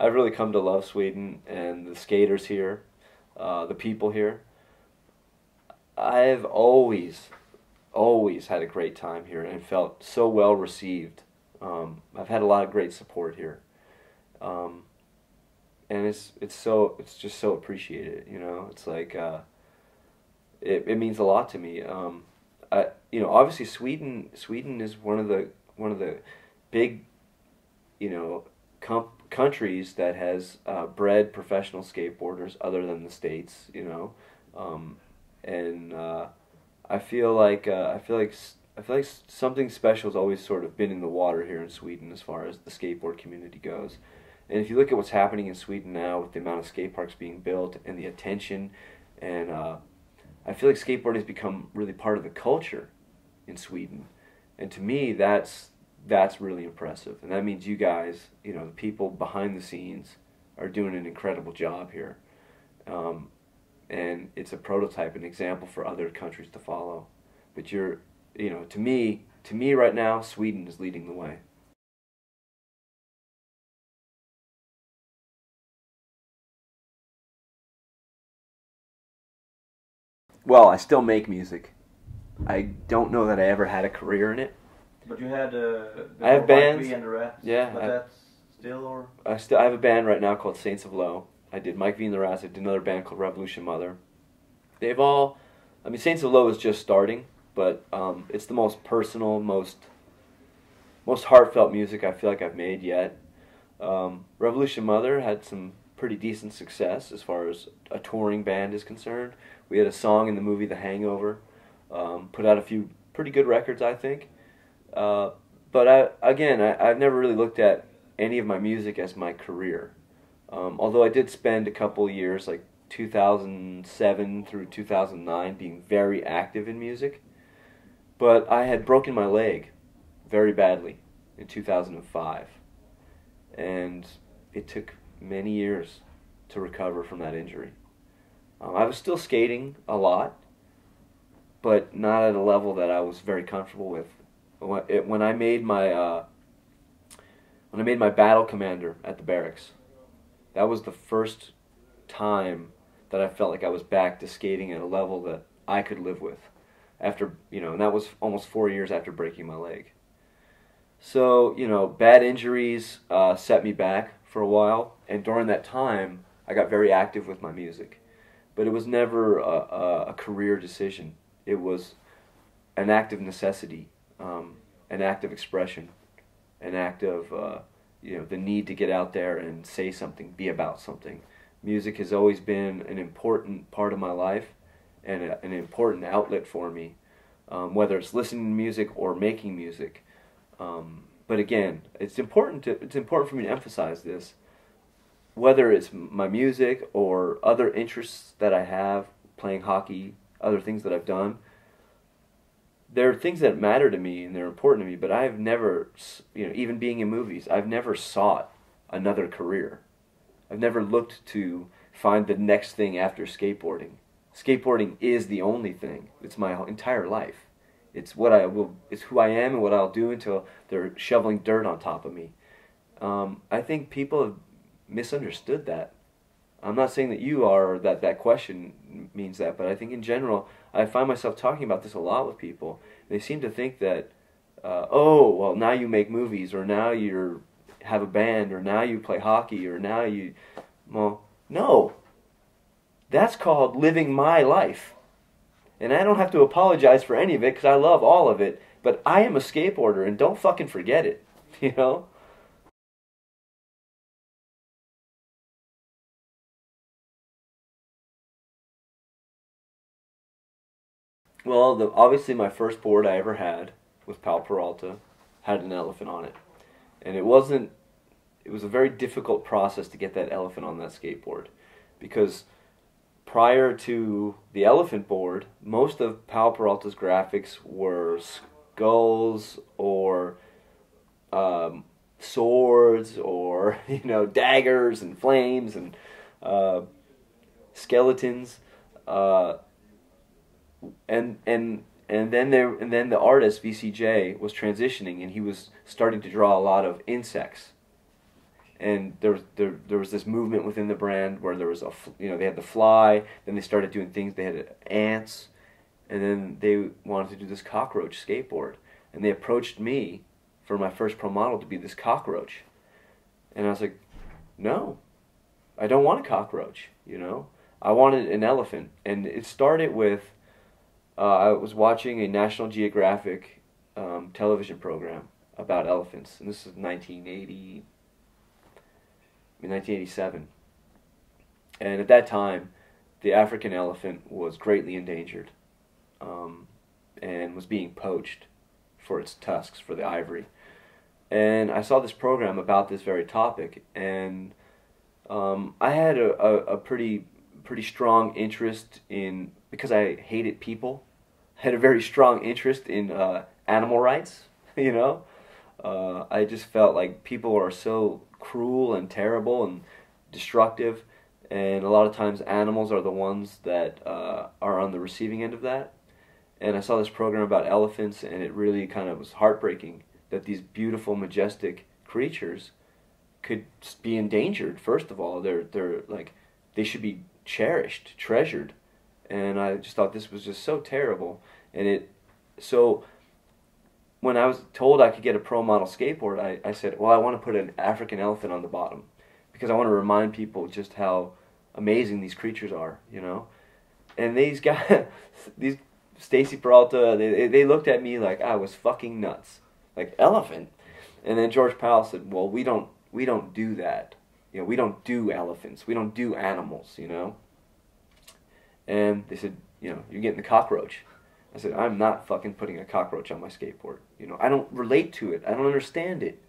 I've really come to love Sweden and the skaters here, the people here. I've always had a great time here and felt so well received. I've had a lot of great support here, and it's just so appreciated. You know, it's like it means a lot to me. Obviously Sweden is one of the big, countries that has bred professional skateboarders other than the States. And I feel like something special has always sort of been in the water here in Sweden as far as the skateboard community goes. And if you look at what's happening in Sweden now with the amount of skate parks being built and the attention, and I feel like skateboarding has become really part of the culture in Sweden. And to me, that's really impressive. And that means you guys, the people behind the scenes, are doing an incredible job here. And it's a prototype, an example for other countries to follow. But to me right now, Sweden is leading the way. Well, I still make music. I don't know that I ever had a career in it. But you had I have bands. Mike V and the Rats. Yeah, but that's still or. I have a band right now called Saints of Low. I did Mike V and the Rats. I did another band called Revolution Mother. Saints of Low is just starting, but it's the most personal, most heartfelt music I feel like I've made yet. Revolution Mother had some pretty decent success as far as a touring band is concerned. We had a song in the movie The Hangover. Put out a few pretty good records, I think. But I've never really looked at any of my music as my career. Although I did spend a couple years, like 2007 through 2009, being very active in music. But I had broken my leg very badly in 2005. And it took many years to recover from that injury. I was still skating a lot, but not at a level that I was very comfortable with. When I made my battle commander at the barracks, that was the first time that I felt like I was back to skating at a level that I could live with. And that was almost 4 years after breaking my leg. So, bad injuries set me back for a while, and during that time, I got very active with my music. But it was never a career decision. It was an act of necessity, an act of expression, an act of the need to get out there and say something, be about something. Music has always been an important part of my life and an important outlet for me, whether it's listening to music or making music. But again, it's important for me to emphasize this. Whether it's my music or other interests that I have, playing hockey, other things that I've done, there are things that matter to me and they're important to me, but I've never, even being in movies, I've never sought another career. I've never looked to find the next thing after skateboarding. Skateboarding is the only thing. It's my entire life. It's it's who I am and what I'll do until they're shoveling dirt on top of me. I think people have misunderstood that. I'm not saying that you are, or that question means that, but I think in general, I find myself talking about this a lot with people. They seem to think that, well, now you make movies, or now you have a band, or now you play hockey, or now you... Well, no. That's called living my life. And I don't have to apologize for any of it, because I love all of it, but I am a skateboarder, and don't fucking forget it, Well, obviously my first board I ever had with Pal Peralta had an elephant on it. And it was a very difficult process to get that elephant on that skateboard. Because prior to the elephant board, most of Pal Peralta's graphics were skulls or swords or, daggers and flames and skeletons. And then the artist VCJ was transitioning, and he was starting to draw a lot of insects. and there was this movement within the brand where there was they had the fly, then they started doing things, they had ants, and then they wanted to do this cockroach skateboard, and they approached me for my first pro model to be this cockroach, and I was like, no, I don't want a cockroach, I wanted an elephant. And it started with I was watching a National Geographic television program about elephants, and this is 1987. And at that time, the African elephant was greatly endangered, and was being poached for its tusks, for the ivory. And I saw this program about this very topic, and I had a pretty strong interest in, because I hated people, I had a very strong interest in animal rights, I just felt like people are so cruel and terrible and destructive, and a lot of times animals are the ones that are on the receiving end of that. And I saw this program about elephants, and it really kind of was heartbreaking that these beautiful, majestic creatures could be endangered. First of all, they're like, they should be cherished, treasured, and I just thought this was just so terrible. And so when I was told I could get a pro model skateboard, I said, well, I want to put an African elephant on the bottom, because I want to remind people just how amazing these creatures are, And these guys, these Stacy Peralta, they looked at me like I was fucking nuts, like, elephant. And then George Powell said, well, we don't do that, we don't do elephants, we don't do animals, And they said, you're getting the cockroach. I said, I'm not fucking putting a cockroach on my skateboard. I don't relate to it. I don't understand it.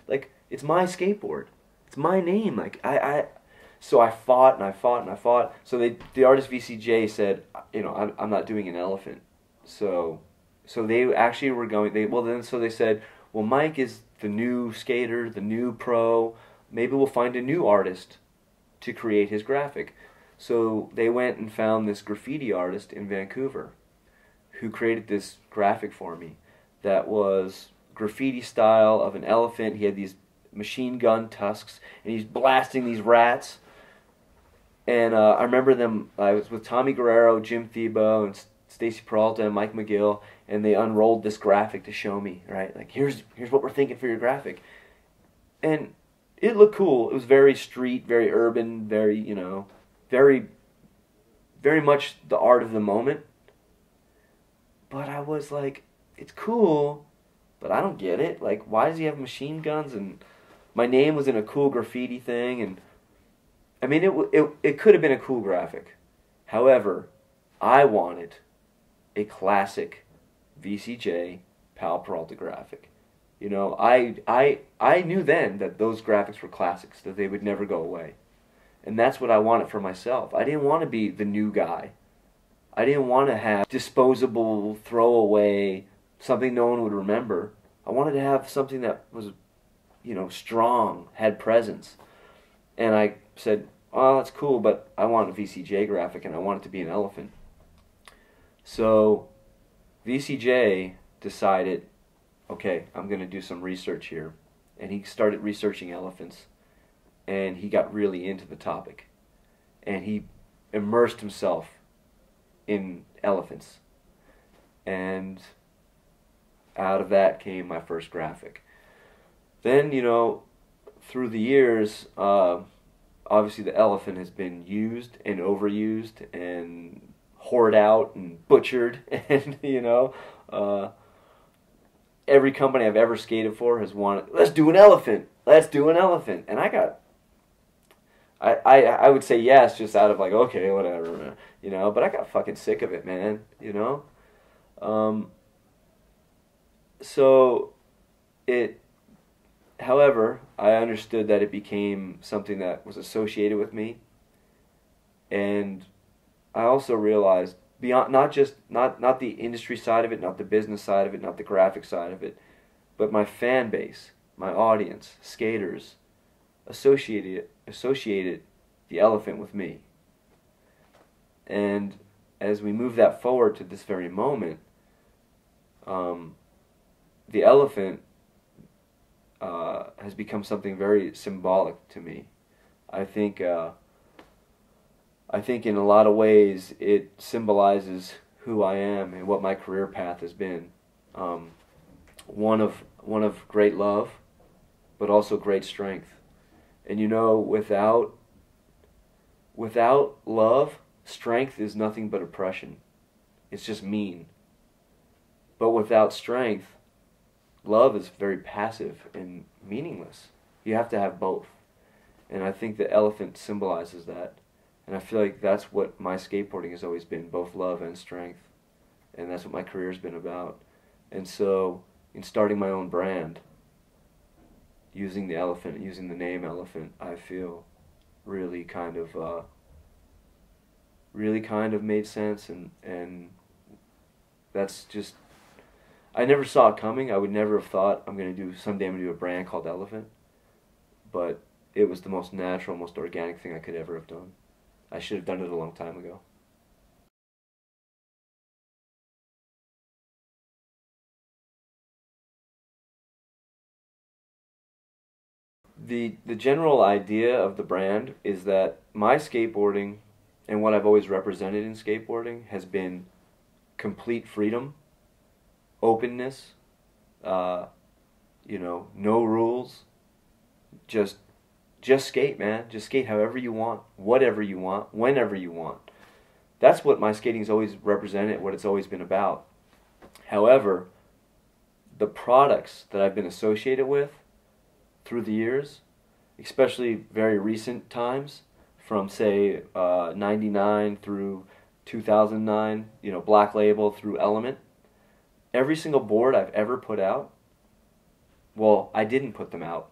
Like, it's my skateboard. It's my name. Like, so I fought and I fought and I fought. So the artist VCJ said, I'm not doing an elephant. So they actually were going, so they said, well, Mike is the new skater, the new pro. Maybe we'll find a new artist to create his graphic. So they went and found this graffiti artist in Vancouver who created this graphic for me that was graffiti style of an elephant. He had these machine gun tusks, and he's blasting these rats. And I remember them, I was with Tommy Guerrero, Jim Thiebaud, and Stacy Peralta, and Mike McGill, and they unrolled this graphic to show me, right? Like, here's what we're thinking for your graphic. And it looked cool. It was very street, very urban, very, very, very much the art of the moment. But I was like, it's cool, but I don't get it. Like, why does he have machine guns? And my name was in a cool graffiti thing, and I mean, it could have been a cool graphic. However, I wanted a classic VCJ Powell Peralta graphic. I knew then that those graphics were classics, that they would never go away. And that's what I wanted for myself. I didn't want to be the new guy. I didn't want to have disposable, throwaway, something no one would remember. I wanted to have something that was, strong, had presence. And I said, oh, that's cool, but I want a VCJ graphic, and I want it to be an elephant. So VCJ decided, okay, I'm going to do some research here. And he started researching elephants, and he got really into the topic. And he immersed himself in elephants. And out of that came my first graphic. Then, through the years, obviously the elephant has been used and overused and hoard out and butchered, and every company I've ever skated for has wanted, let's do an elephant, and I would say yes, just out of like, okay, whatever, but I got fucking sick of it, man, so however, I understood that it became something that was associated with me, and I also realized beyond, not the industry side of it, not the business side of it, not the graphic side of it, but my fan base, my audience, skaters, associated the elephant with me. And as we move that forward to this very moment, the elephant has become something very symbolic to me. I think in a lot of ways it symbolizes who I am and what my career path has been. One of great love, but also great strength. And you know, without love, strength is nothing but oppression. It's just mean. But without strength, love is very passive and meaningless. You have to have both. And I think the elephant symbolizes that. And I feel like that's what my skateboarding has always been, both love and strength. And that's what my career's been about. And so, in starting my own brand, using the elephant, using the name elephant, I feel really kind of made sense, and that's just, I never saw it coming. I would never have thought someday I'm gonna do a brand called Elephant, but it was the most natural, most organic thing I could ever have done. I should have done it a long time ago. The general idea of the brand is that my skateboarding and what I've always represented in skateboarding has been complete freedom, openness, no rules, just skate, man. Just skate however you want, whatever you want, whenever you want. That's what my skating's always represented, what it's always been about. However, the products that I've been associated with through the years, especially very recent times, from say 99 through 2009, Black Label through Element, every single board I've ever put out, well, I didn't put them out.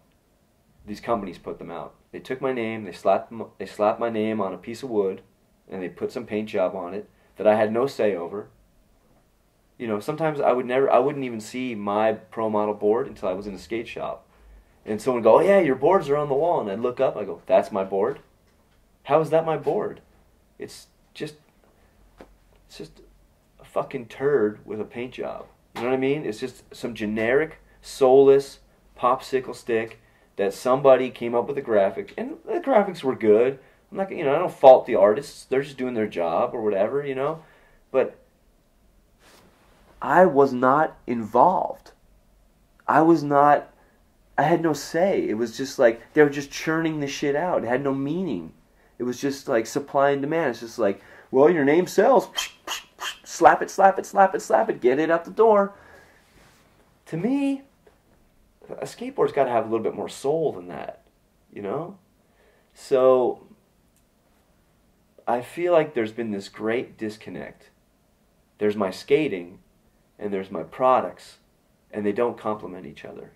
These companies put them out. They took my name, they slapped my name on a piece of wood, and they put some paint job on it that I had no say over. Sometimes I wouldn't even see my pro model board until I was in a skate shop. And someone would go, "Oh yeah, your boards are on the wall." And I'd look up, I go, "That's my board? How is that my board? It's just a fucking turd with a paint job." You know what I mean? It's just some generic, soulless popsicle stick that somebody came up with a graphic, and the graphics were good. I'm not, I don't fault the artists. They're just doing their job or whatever, But I was not involved. I had no say. It was just like they were just churning the shit out. It had no meaning. It was just like supply and demand. It's just like, well, your name sells. Slap it, slap it, slap it, slap it. Get it out the door. To me, a skateboard's got to have a little bit more soul than that, So I feel like there's been this great disconnect. There's my skating, and there's my products, and they don't complement each other.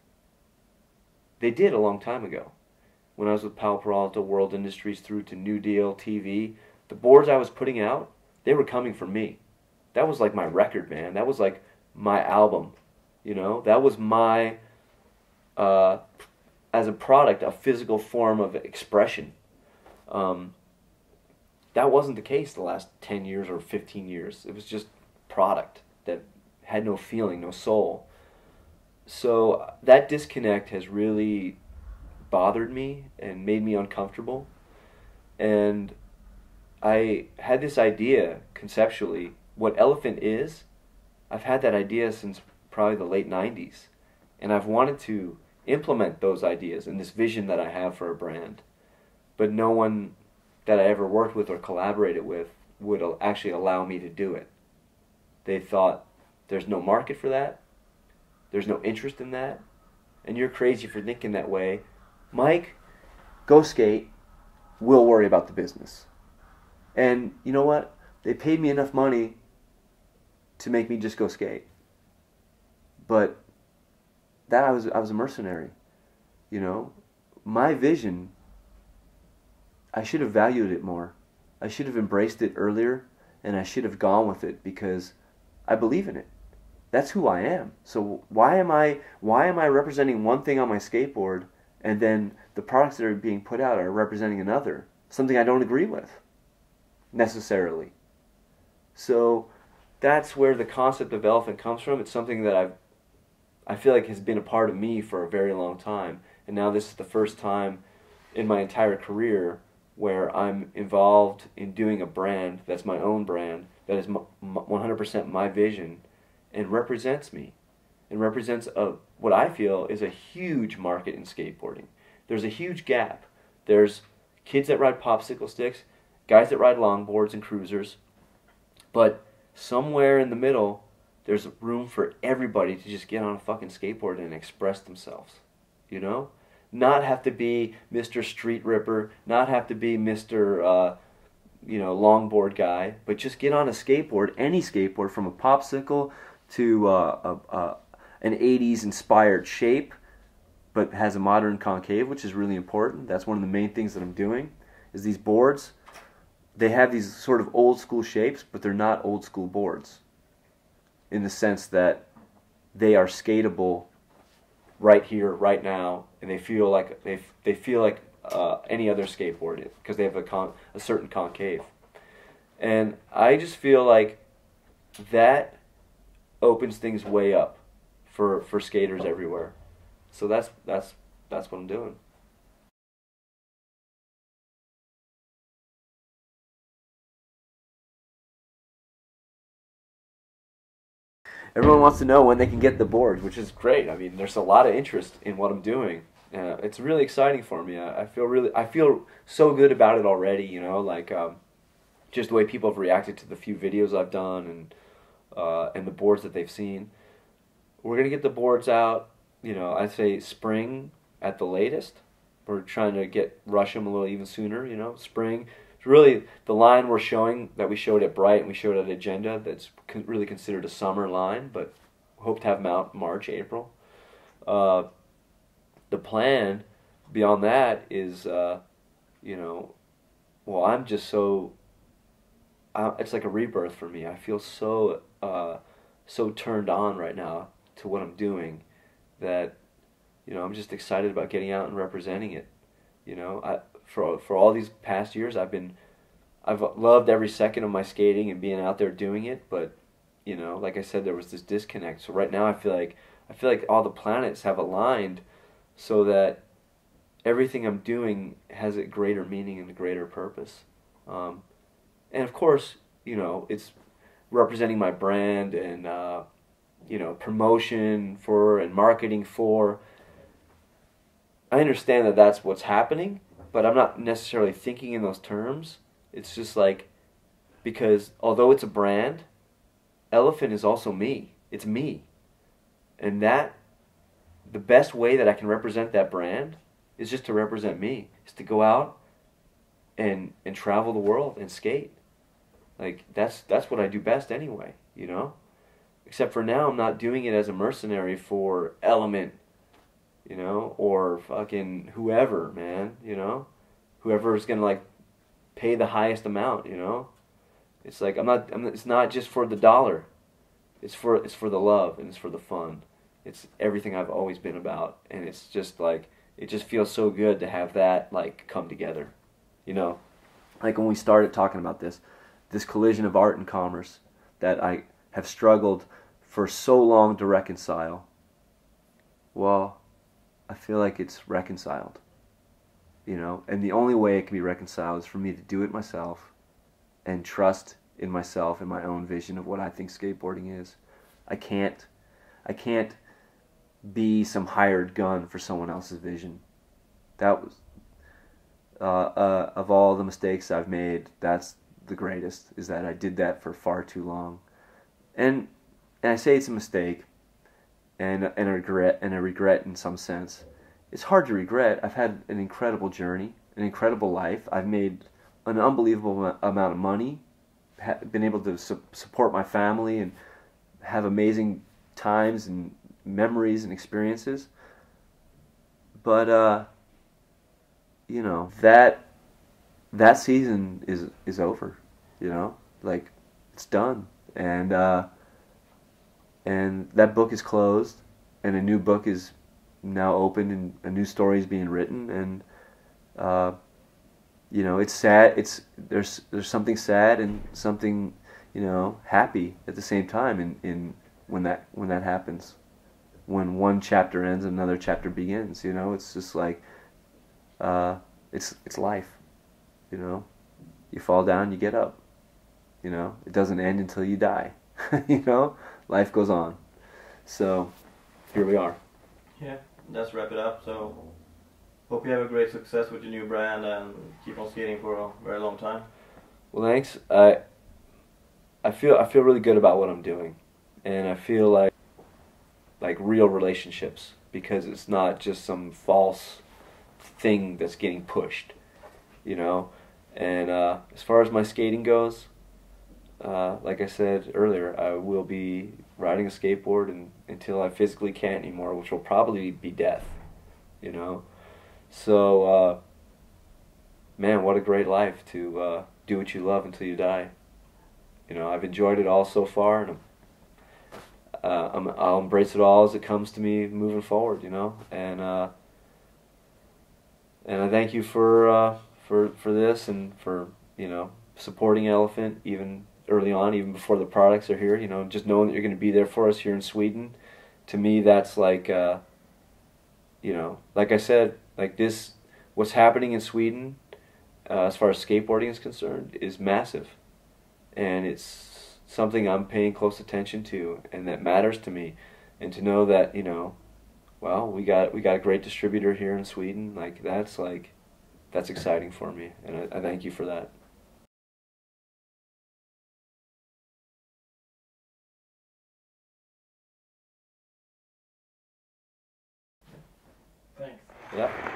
They did a long time ago. When I was with Powell Peralta, World Industries, through to New Deal, TV, the boards I was putting out, they were coming from me. That was like my record, man. That was like my album. That was my, as a product, a physical form of expression. That wasn't the case the last 10 years or 15 years. It was just product that had no feeling, no soul. So that disconnect has really bothered me and made me uncomfortable. And I had this idea conceptually. What Elephant is, I've had that idea since probably the late 90s. And I've wanted to implement those ideas and this vision that I have for a brand. But no one that I ever worked with or collaborated with would actually allow me to do it. They thought, there's no market for that. There's no interest in that. And you're crazy for thinking that way. Mike, go skate. We'll worry about the business. And you know what? They paid me enough money to make me just go skate. But that I was a mercenary. My vision, I should have valued it more. I should have embraced it earlier, and I should have gone with it because I believe in it. That's who I am. So why am I representing one thing on my skateboard, and then the products that are being put out are representing another, something I don't agree with necessarily? So that's where the concept of Elephant comes from. It's something that I feel like has been a part of me for a very long time, And now this is the first time in my entire career where I'm involved in doing a brand that's my own brand, that is 100% my vision, and represents me, and represents what I feel is a huge market in skateboarding. There's a huge gap. There's kids that ride popsicle sticks, guys that ride longboards and cruisers, but somewhere in the middle, there's room for everybody to just get on a fucking skateboard and express themselves, you know? Not have to be Mr. Street Ripper, not have to be Mr. Longboard guy, but just get on a skateboard, any skateboard, from a popsicle to an 80s inspired shape, but has a modern concave, which is really important. That's one of the main things that I'm doing, is these boards, they have these sort of old school shapes, but they're not old school boards, in the sense that they are skatable right here, right now, and they feel like any other skateboard because they have a certain concave. And I just feel like that opens things way up for skaters everywhere. So that's what I'm doing. Everyone wants to know when they can get the boards, which is great. I mean, there's a lot of interest in what I'm doing. It's really exciting for me. I feel so good about it already. You know, like just the way people have reacted to the few videos I've done and the boards that they've seen. We're gonna get the boards out. You know, I'd say spring at the latest. We're trying to rush them a little even sooner. You know, spring. Really, the line we're showing, that we showed at Bright and we showed at Agenda, that's really considered a summer line, but hope to have them out March, April. The plan beyond that is, I'm just so, it's like a rebirth for me. I feel so turned on right now to what I'm doing that, I'm just excited about getting out and representing it. For all these past years, I've loved every second of my skating and being out there doing it, but like I said, there was this disconnect. So right now I feel like all the planets have aligned so that everything I'm doing has a greater meaning and a greater purpose. And of course, it's representing my brand and promotion for and marketing for. I understand that that's what's happening, but I'm not necessarily thinking in those terms. It's just like, because although it's a brand, Elephant is also me. It's me. And the best way that I can represent that brand is just to represent me. Is to go out and travel the world and skate. Like, that's what I do best anyway, Except for now, I'm not doing it as a mercenary for Element, or fucking whoever, man, whoever is gonna pay the highest amount, It's like it's not just for the dollar. It's for the love and it's for the fun. It's everything I've always been about, and it's just it just feels so good to have that come together, Like when we started talking about this collision of art and commerce that I have struggled for so long to reconcile. Well, I feel like it's reconciled, and the only way it can be reconciled is for me to do it myself and trust in myself and my own vision of what I think skateboarding is. I can't be some hired gun for someone else's vision. That was of all the mistakes I've made, that's the greatest, is that I did that for far too long. And I say it's a mistake and a regret in some sense. It's hard to regret. I've had an incredible journey, an incredible life. I've made an unbelievable amount of money, been able to support my family and have amazing times and memories and experiences. But that season is over. It's done, and that book is closed, and a new book is now open, and a new story is being written, and it's sad. There's something sad and something happy at the same time in when that happens. when one chapter ends, another chapter begins. You know, it's just like it's life. You know, you fall down, you get up. You know, it doesn't end until you die. You know, life goes on. So here we are. Yeah, let's wrap it up. So hope you have a great success with your new brand and keep on skating for a very long time. Well, thanks. I feel really good about what I'm doing, and I feel like real relationships, because it's not just some false thing that's getting pushed, you know. And as far as my skating goes, like I said earlier, I will be riding a skateboard until I physically can't anymore, which will probably be death, you know. So, man, what a great life to do what you love until you die. You know, I've enjoyed it all so far, and I'll embrace it all as it comes to me moving forward, you know. And I thank you for this, and for, you know, supporting Elephant even early on, even before the products are here. You know, just knowing that you're going to be there for us here in Sweden. To me, that's like, you know, like I said, like this, what's happening in Sweden, as far as skateboarding is concerned, is massive. And it's something I'm paying close attention to, and that matters to me. And to know that, you know, well, we got a great distributor here in Sweden, that's exciting for me, and I thank you for that. Thanks. Yep.